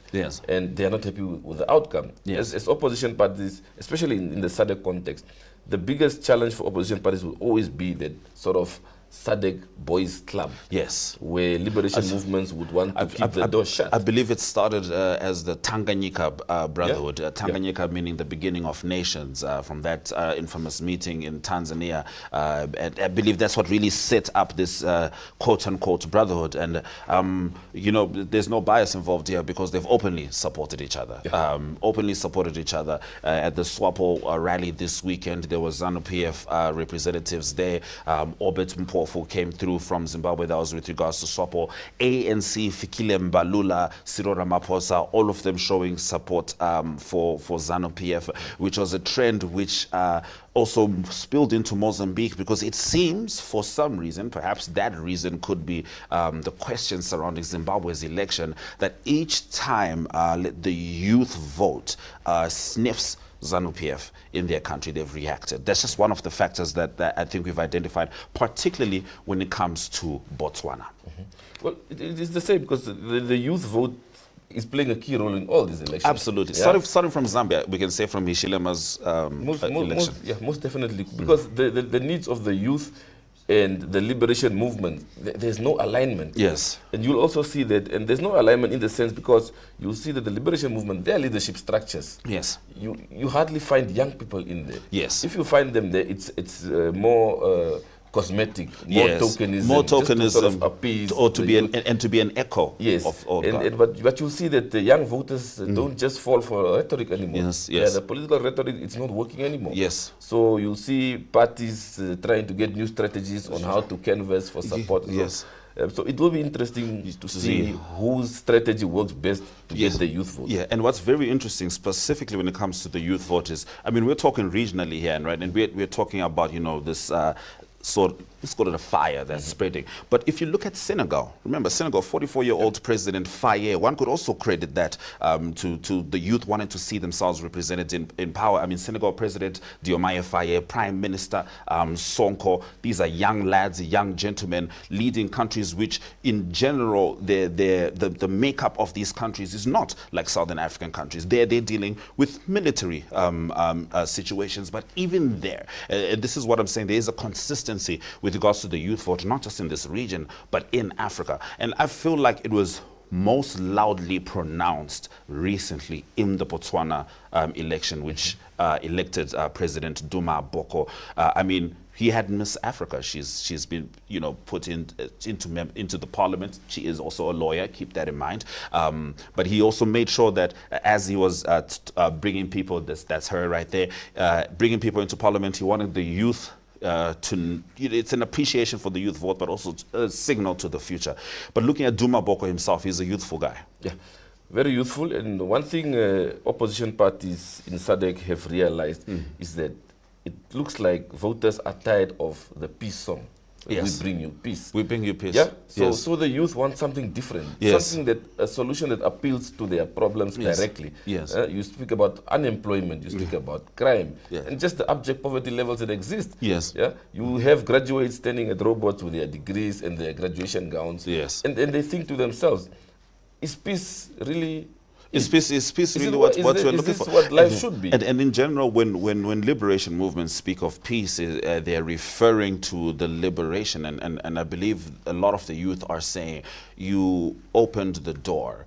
and they are not happy with the outcome. As opposition parties, especially in the SADC context, the biggest challenge for opposition parties will always be that sort of SADC Boys Club. Yes. Where liberation movements would want to keep the door shut. I believe it started as the Tanganyika Brotherhood. Tanganyika meaning the beginning of nations, from that infamous meeting in Tanzania. And I believe that's what really set up this quote-unquote brotherhood. And, there's no bias involved here because they've openly supported each other. Openly supported each other. At the SWAPO rally this weekend, there was ZANU-PF representatives there. Orbit Mpofu came through from Zimbabwe. That was with regards to SWAPO. ANC, Fikile Mbalula, Cyril Ramaphosa, all of them showing support for ZANU-PF, which was a trend which also spilled into Mozambique, because it seems for some reason, perhaps that reason could be the questions surrounding Zimbabwe's election, that each time the youth vote sniffs ZANU-PF in their country, they've reacted. That's just one of the factors that I think we've identified, particularly when it comes to Botswana. Well, it is the same, because the youth vote is playing a key role in all these elections. Absolutely. Starting from Zambia, we can say from Hichilema's election. Most definitely, because the needs of the youth and the liberation movement, there's no alignment. Yes. And you'll also see that, and there's no alignment in the sense because you'll see that the liberation movement, their leadership structures, yes, you hardly find young people in there. Yes. If you find them there, it's more cosmetic, more tokenism, more just tokenism, to sort of appease or to be to be an echo. Yes, of all but you'll see that the young voters don't just fall for rhetoric anymore. Yes, yes. Yeah, the political rhetoric, it's not working anymore. Yes. So you'll see parties trying to get new strategies on how to canvass for support. Yes. So it will be interesting to see whose strategy works best to get the youth vote. Yeah, and what's very interesting, specifically when it comes to the youth vote, is, I mean, we're talking regionally here, right? And we're talking about, you know, this sort, let's call it a fire that's spreading. But if you look at Senegal, remember Senegal, 44-year-old President Faye, one could also credit that to the youth wanting to see themselves represented in power. I mean, Senegal President Diomaye Faye, Prime Minister Sonko, these are young lads, young gentlemen leading countries which in general, the makeup of these countries is not like Southern African countries. They're dealing with military situations, but even there, this is what I'm saying, there is a consistency with regards to the youth vote, not just in this region, but in Africa. And I feel like it was most loudly pronounced recently in the Botswana election, which elected President Duma Boko. I mean, he had Miss Africa. She's been, you know, put into the parliament. She is also a lawyer. Keep that in mind. But he also made sure that as he was bringing people, that's her right there, bringing people into parliament, he wanted the youth it's an appreciation for the youth vote, but also a signal to the future. But looking at Duma Boko himself, he's a youthful guy. Yeah, very youthful. And one thing opposition parties in SADC have realized is that it looks like voters are tired of the peace song. Yes. We bring you peace. We bring you peace. Yeah. So, yes. so the youth want something different. Yes. Something a solution that appeals to their problems directly. Yes. You speak about unemployment. You speak about crime, and just the abject poverty levels that exist. Yes. Yeah. You have graduates standing at robots with their degrees and their graduation gowns. Yes. And they think to themselves, is peace really? Is peace really what we're looking for? What life should be? And in general, when liberation movements speak of peace, they're referring to the liberation. And I believe a lot of the youth are saying, you opened the door,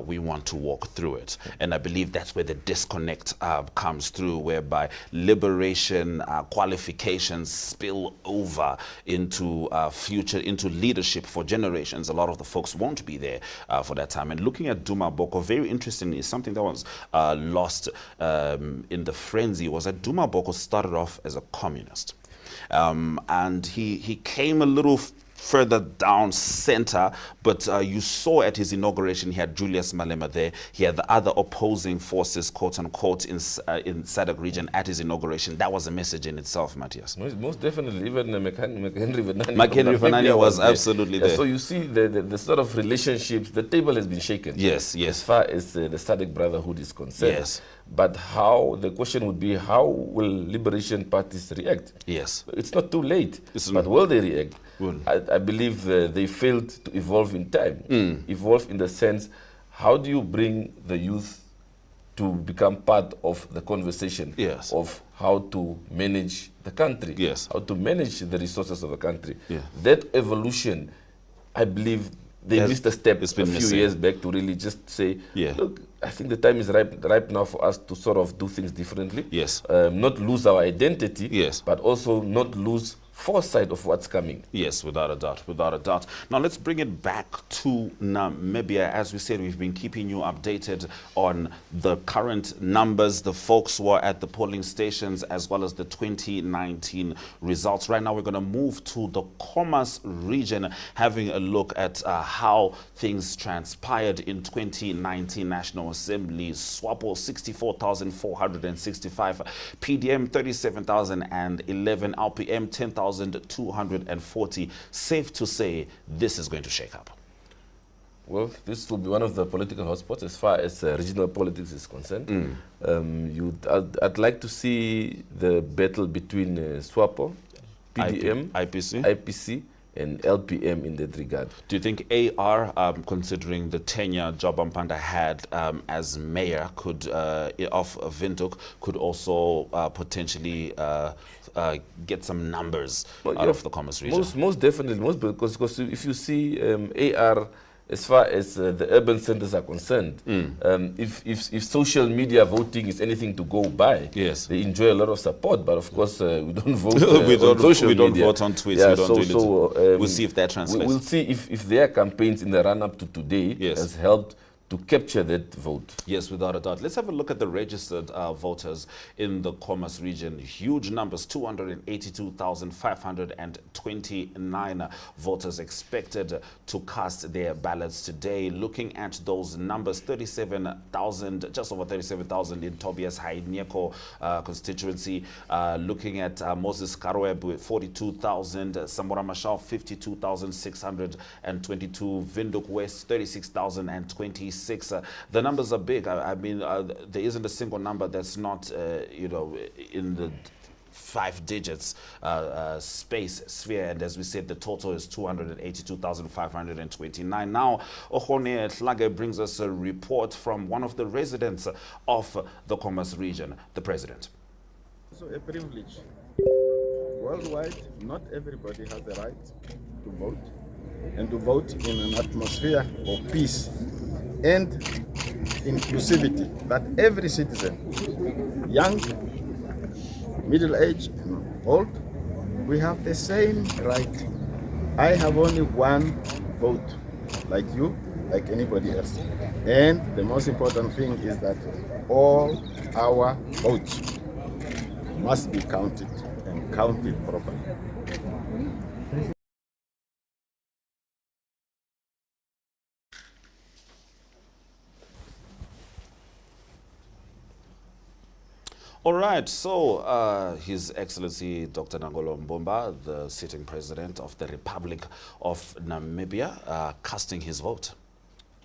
we want to walk through it. And I believe that's where the disconnect comes through, whereby liberation qualifications spill over into future, into leadership for generations. A lot of the folks won't be there for that time. And looking at Duma Boko, very interestingly, something that was lost in the frenzy was that Duma Boko started off as a communist. And he came a little further down center, but you saw at his inauguration, he had Julius Malema there. He had the other opposing forces, quote unquote, in SADC region at his inauguration. That was a message in itself, Matthias. Most definitely. Even McHenry Vernani was absolutely there. So you see the sort of relationships, the table has been shaken. Yes, yes. As far as the SADC Brotherhood is concerned. Yes. But the question would be, how will liberation parties react? Yes. It's not too late, but will they react? Well, I believe they failed to evolve in time. Evolve in the sense, how do you bring the youth to become part of the conversation of how to manage the country, how to manage the resources of the country? That evolution, I believe, they missed a step a few years back to really just say, look, I think the time is ripe now for us to sort of do things differently. Yes. Not lose our identity, but also not lose foresight of what's coming. Yes, without a doubt, without a doubt. Now let's bring it back to Namibia. As we said, we've been keeping you updated on the current numbers, the folks who are at the polling stations, as well as the 2019 results. Right now, we're going to move to the Khomas region, having a look at how things transpired in 2019 National Assembly. SWAPO 64,465, PDM 37,011, RPM 10,240. Safe to say this is going to shake up. Well, this will be one of the political hotspots as far as regional politics is concerned. I'd like to see the battle between SWAPO, PDM, IPC, and LPM in that regard. Do you think AR, considering the tenure Job Mpanda had as mayor of Windhoek, could also potentially get some numbers out of the Khomas region? Most definitely, because if you see AR, as far as the urban centers are concerned, if social media voting is anything to go by, they enjoy a lot of support. But of course, we don't vote on social media. We don't vote on tweets. Yeah, we don't do it. We'll see if that translates. We'll see if their campaigns in the run-up to today has helped to capture that vote. Yes, without a doubt. Let's have a look at the registered voters in the Khomas region. Huge numbers, 282,529 voters expected to cast their ballots today. Looking at those numbers, 37,000, just over 37,000 in Tobias Haineko constituency. Looking at Moses Karweb with 42,000, Samora Machel 52,622, Windhoek West 36,026. The numbers are big. I mean, there isn't a single number that's not, in the 5 digits sphere, and as we said, the total is 282,529. Now, Ohone Hlage brings us a report from one of the residents of the Khomas region, the president. So a privilege. Worldwide, not everybody has the right to vote, and to vote in an atmosphere of peace and inclusivity, that every citizen, young, middle-aged, and old, we have the same right. I have only one vote, like you, like anybody else. And the most important thing is that all our votes must be counted, and counted properly. All right, so His Excellency Dr. Nangolo Mbumba, the sitting president of the Republic of Namibia, casting his vote.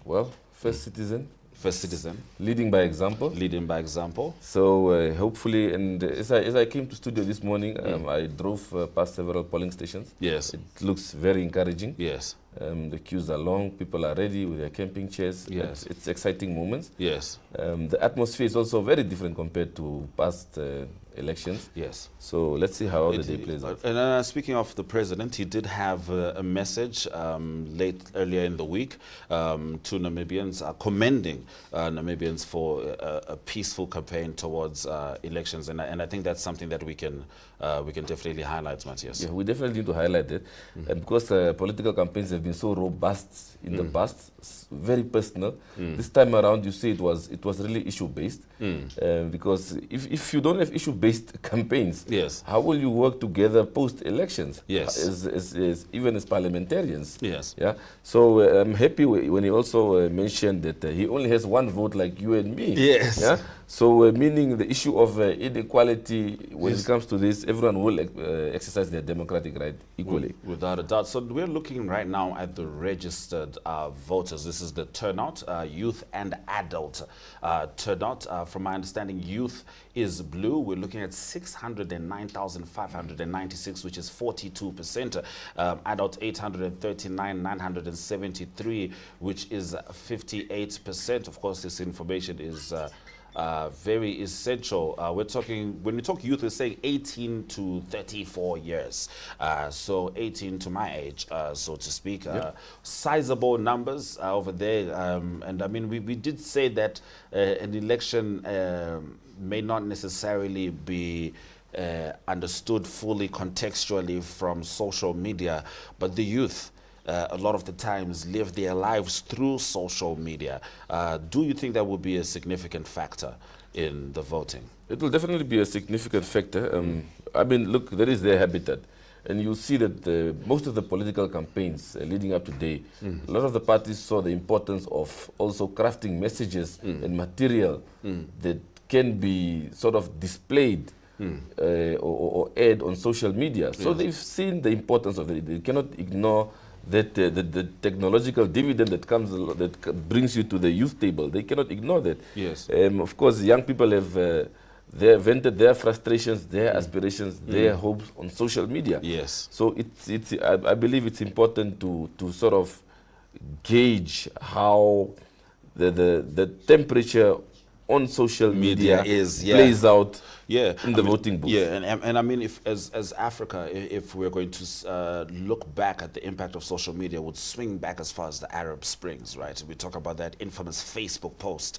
Well, first citizen. First citizen. Leading by example. Leading by example. So hopefully, and as I came to studio this morning, I drove past several polling stations. Yes. It looks very encouraging. Yes. The queues are long, people are ready with their camping chairs. Yes. It's exciting moments. Yes. The atmosphere is also very different compared to past elections. Yes. So let's see how the day plays out. And speaking of the president, he did have a message earlier in the week to Namibians, commending Namibians for a peaceful campaign towards elections, and I think that's something that we can definitely highlight, Matthias. Yeah, we definitely need to highlight it, because political campaigns have been so robust in the past, very personal. This time around, you see, it was really issue based, because if you don't have issue-based campaigns, yes, how will you work together post-elections? Yes, even as parliamentarians. Yes, yeah. So I'm happy when he also mentioned that he only has one vote like you and me. Yes. Yeah. So meaning the issue of inequality when it comes to this, everyone will exercise their democratic right equally. Without a doubt. So we're looking right now at the registered voters. This is the turnout, youth and adult turnout. From my understanding, youth is blue. We're looking at 609,596, which is 42%. Adult 839,973, which is 58%. Of course, this information is very essential. We're talking, when we talk youth, we're saying 18 to 34 years. So 18 to my age, so to speak. Sizable numbers over there. And I mean, we did say that an election may not necessarily be understood fully contextually from social media, but the youth a lot of the times live their lives through social media. Do you think that would be a significant factor in the voting? It will definitely be a significant factor. I mean, look, that is their habitat. And you'll see that most of the political campaigns leading up today, a lot of the parties saw the importance of also crafting messages and material that can be sort of displayed or aired on social media. So they've seen the importance of it. They cannot ignore that the technological dividend that comes, that brings you to the youth table. They cannot ignore that. Yes. Of course, young people have they vented their frustrations, their aspirations, their hopes on social media. Yes. So I believe it's important to sort of gauge how the temperature on social media plays out in the voting booth. Yeah, and I mean, if as Africa, if we're going to look back at the impact of social media, would swing back as far as the Arab Springs, right? We talk about that infamous Facebook post,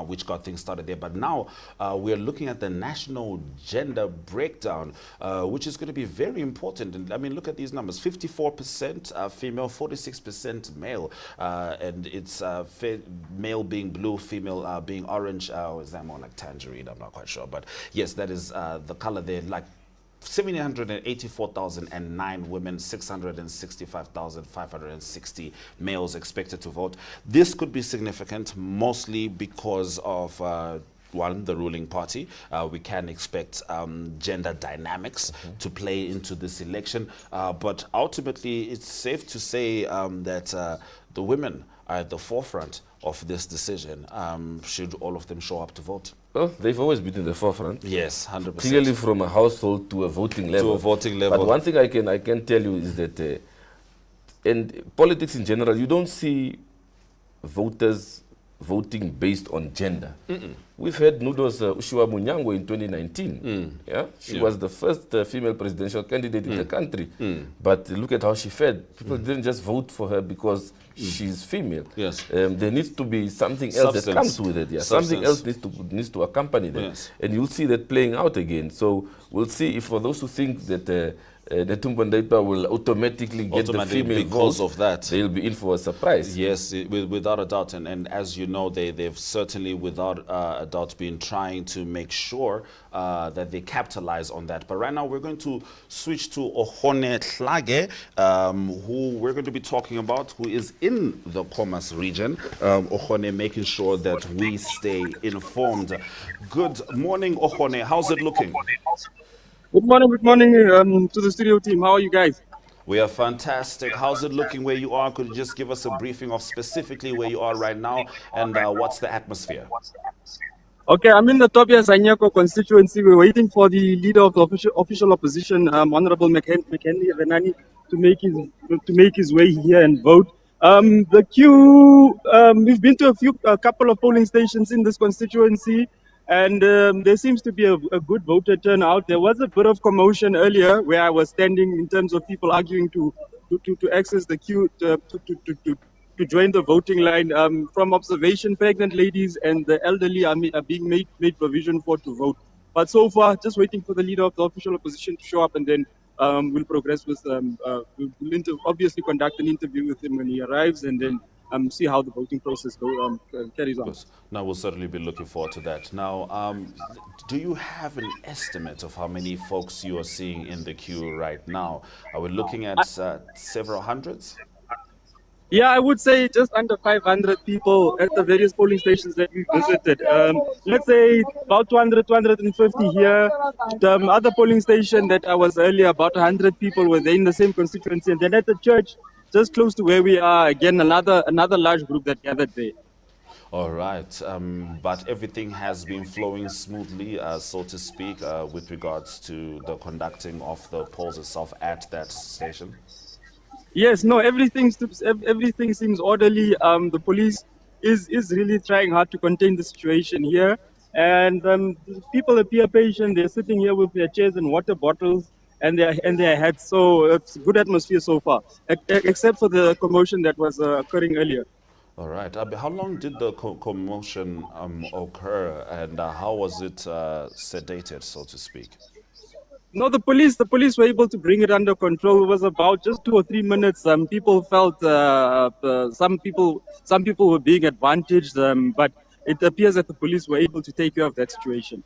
which got things started there. But now we're looking at the national gender breakdown, which is going to be very important. And I mean, look at these numbers: 54% female, 46% male, and it's male being blue, female being orange. Is that more like tangerine? I'm not quite sure, but yes, that is the color there. Like 784,009 women, 665,560 males expected to vote. This could be significant, mostly because of one, the ruling party. We can expect gender dynamics to play into this election, but ultimately it's safe to say that the women are at the forefront of this decision, should all of them show up to vote. Well, they've always been in the forefront. Yes, 100%. Clearly from a household to a voting level. To a voting level. But one thing I can tell you is that in politics in general, you don't see voters voting based on gender. We've had Nudo's Ushiwa Munyango in 2019. Yeah, she was the first female presidential candidate in the country. But look at how she fared. People didn't just vote for her because she's female. Yes. There needs to be something else that comes with it. Yeah, something else needs to accompany that. Yes. And you'll see that playing out again. So we'll see if for those who think that Netumbo Ndaitwah will automatically get the female because vote, of that. they'll be in for a surprise. Yes, without a doubt. And as you know, they've certainly, without a doubt, been trying to make sure that they capitalize on that. But right now, we're going to switch to Ohone Hlage, who we're going to be talking about, who is in the Khomas region. Ohone, making sure that we stay informed. Good morning, Ohone. How's it looking? Good morning to the studio team. How are you guys? We are fantastic. How's it looking where you are? Could you just give us a briefing of specifically where you are right now and what's the atmosphere? Okay, I'm in the Tobia Zanyako constituency. We're waiting for the leader of the official opposition, Honorable McKenzie Venani, to make his way here and vote. The queue. We've been to a couple of polling stations in this constituency, and there seems to be a good voter turnout. There was a bit of commotion earlier where I was standing in terms of people arguing to access the queue to join the voting line. From observation, pregnant ladies and the elderly are being made provision for to vote. But so far, just waiting for the leader of the official opposition to show up, and then we'll progress with we'll obviously conduct an interview with him when he arrives, and then see how the voting process carries on. Now, we'll certainly be looking forward to that. Now, do you have an estimate of how many folks you are seeing in the queue right now? Are we looking at several hundreds? Yeah, I would say just under 500 people at the various polling stations that we visited. Let's say about 200, 250 here. The other polling station that I was earlier, about 100 people were there in the same constituency. And then at the church, just close to where we are, again, another large group that gathered there. All right, but everything has been flowing smoothly, so to speak, with regards to the conducting of the polls itself at that station? Yes, no, everything seems orderly. The police is really trying hard to contain the situation here. And people appear patient. They're sitting here with their chairs and water bottles and their hats. So it's a good atmosphere so far, except for the commotion that was occurring earlier. All right. How long did the commotion occur, and how was it sedated, so to speak? No, the police were able to bring it under control. It was about just 2 or 3 minutes. People felt some people were being advantaged, but it appears that the police were able to take care of that situation.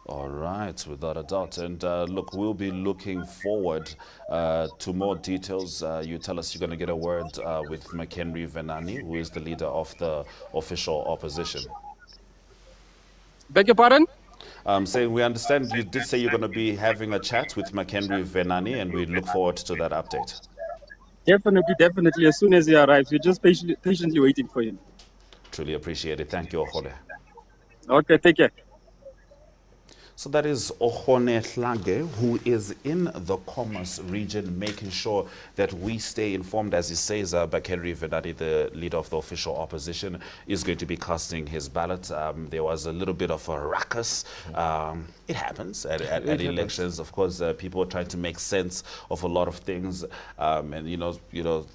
All right, without a doubt. And look, we'll be looking forward to more details. You tell us you're going to get a word with McHenry Venani, who is the leader of the official opposition. Beg your pardon? Saying we understand you did say you're going to be having a chat with McHenry Venani, and we look forward to that update. Definitely. As soon as he arrives, we're just patiently waiting for him. Truly appreciate it. Thank you, Ohole. Okay, take care. So that is Ohone Hlage, who is in the Khomas region, making sure that we stay informed. As he says, Bakary Vedadi, the leader of the official opposition, is going to be casting his ballot. There was a little bit of a ruckus. It happens at elections. Of course, people are trying to make sense of a lot of things, and you know,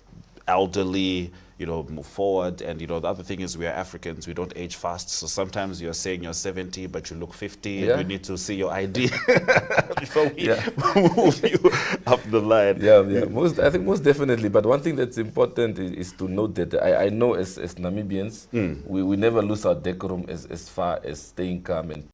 elderly, move forward. And, the other thing is we are Africans, we don't age fast. So sometimes you're saying you're 70, but you look 50. Yeah. We need to see your ID before we move you up the line. Yeah. I think most definitely. But one thing that's important is to note that I know as Namibians, we never lose our decorum as far as staying calm and